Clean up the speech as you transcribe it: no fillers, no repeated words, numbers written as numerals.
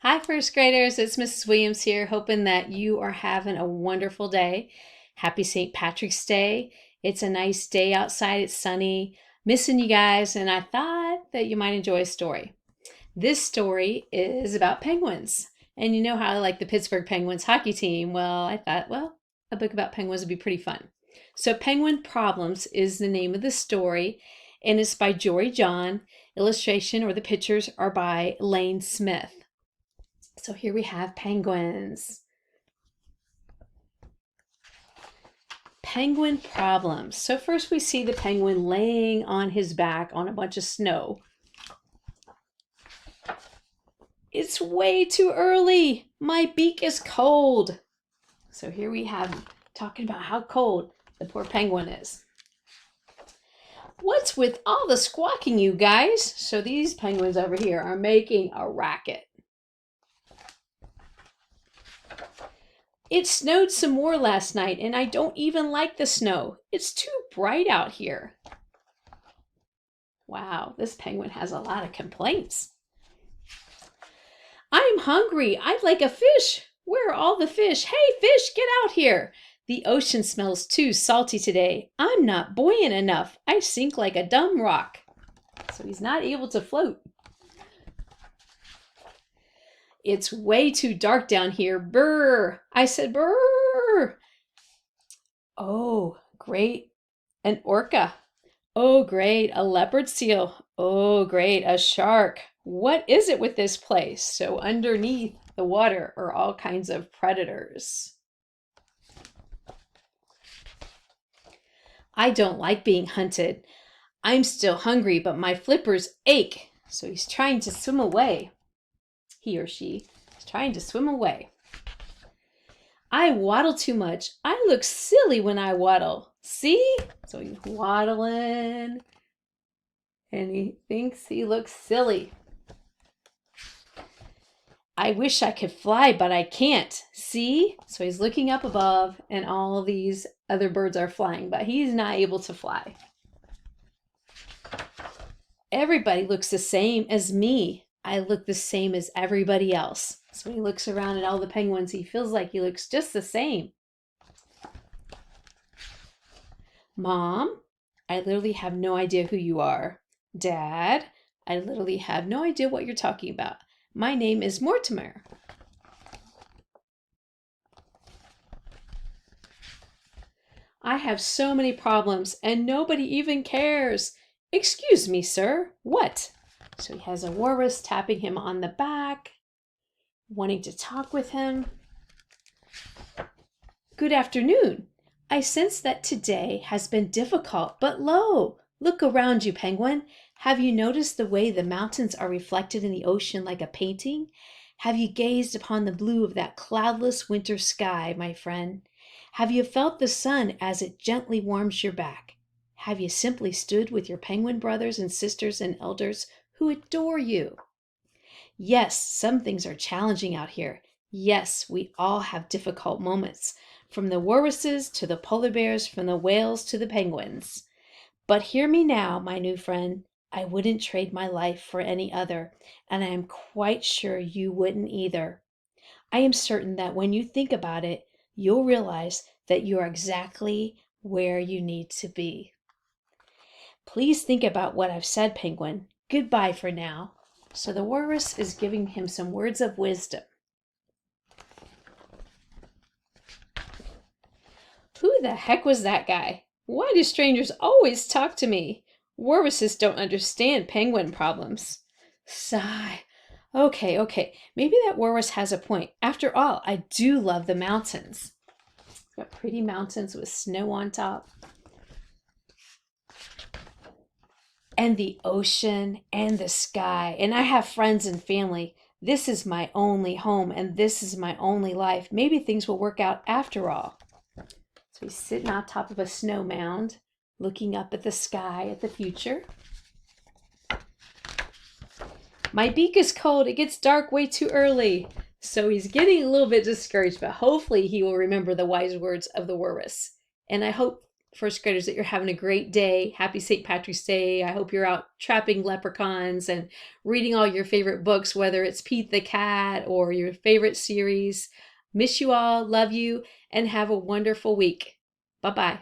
Hi, first graders. It's Mrs. Williams here, hoping that you are having a wonderful day. Happy St. Patrick's Day. It's a nice day outside. It's sunny. Missing you guys, and I thought that you might enjoy a story. This story is about penguins. And you know how I like the Pittsburgh Penguins hockey team. Well, I thought, a book about penguins would be pretty fun. So, Penguin Problems is the name of the story, and it's by Jory John. Illustration or the pictures are by Lane Smith. So here we have penguins. Penguin problems. So first we see the penguin laying on his back on a bunch of snow. It's way too early. My beak is cold. So here we have talking about how cold the poor penguin is. What's with all the squawking, you guys? So these penguins over here are making a racket. It snowed some more last night, and I don't even like the snow. It's too bright out here. Wow, this penguin has a lot of complaints. I'm hungry. I'd like a fish. Where are all the fish? Hey, fish, get out here. The ocean smells too salty today. I'm not buoyant enough. I sink like a dumb rock. So he's not able to float. It's way too dark down here. Brr. I said brr. Oh, great. An orca. Oh, great. A leopard seal. Oh, great. A shark. What is it with this place? So underneath the water are all kinds of predators. I don't like being hunted. I'm still hungry, but my flippers ache. So he's trying to swim away. He or she is trying to swim away. I waddle too much. I look silly when I waddle. See? So he's waddling and he thinks he looks silly. I wish I could fly, but I can't. See? So he's looking up above and all these other birds are flying, but he's not able to fly. Everybody looks the same as me. I look the same as everybody else. So when he looks around at all the penguins, he feels like he looks just the same. Mom, I literally have no idea who you are. Dad, I literally have no idea what you're talking about. My name is Mortimer. I have so many problems and nobody even cares. Excuse me, sir. What? So he has a walrus tapping him on the back, wanting to talk with him. Good afternoon. I sense that today has been difficult, but lo, look around you, penguin. Have you noticed the way the mountains are reflected in the ocean like a painting? Have you gazed upon the blue of that cloudless winter sky, my friend? Have you felt the sun as it gently warms your back? Have you simply stood with your penguin brothers and sisters and elders who adore you? Yes, some things are challenging out here. Yes, we all have difficult moments, from the walruses to the polar bears, from the whales to the penguins. But hear me now, my new friend. I wouldn't trade my life for any other, and I am quite sure you wouldn't either. I am certain that when you think about it, you'll realize that you are exactly where you need to be. Please think about what I've said, penguin. Goodbye for now. So the walrus is giving him some words of wisdom. Who the heck was that guy? Why do strangers always talk to me? Walruses don't understand penguin problems. Sigh. Okay. Maybe that walrus has a point. After all, I do love the mountains. Got pretty mountains with snow on top. And the ocean and the sky. And I have friends and family. This is my only home and this is my only life. Maybe things will work out after all. So he's sitting on top of a snow mound, looking up at the sky, at the future. My beak is cold. It gets dark way too early. So he's getting a little bit discouraged, but hopefully he will remember the wise words of the walrus. And I hope first graders, that you're having a great day. Happy St. Patrick's Day. I hope you're out trapping leprechauns and reading all your favorite books, whether it's Pete the Cat or your favorite series. Miss you all, love you, and have a wonderful week. Bye-bye.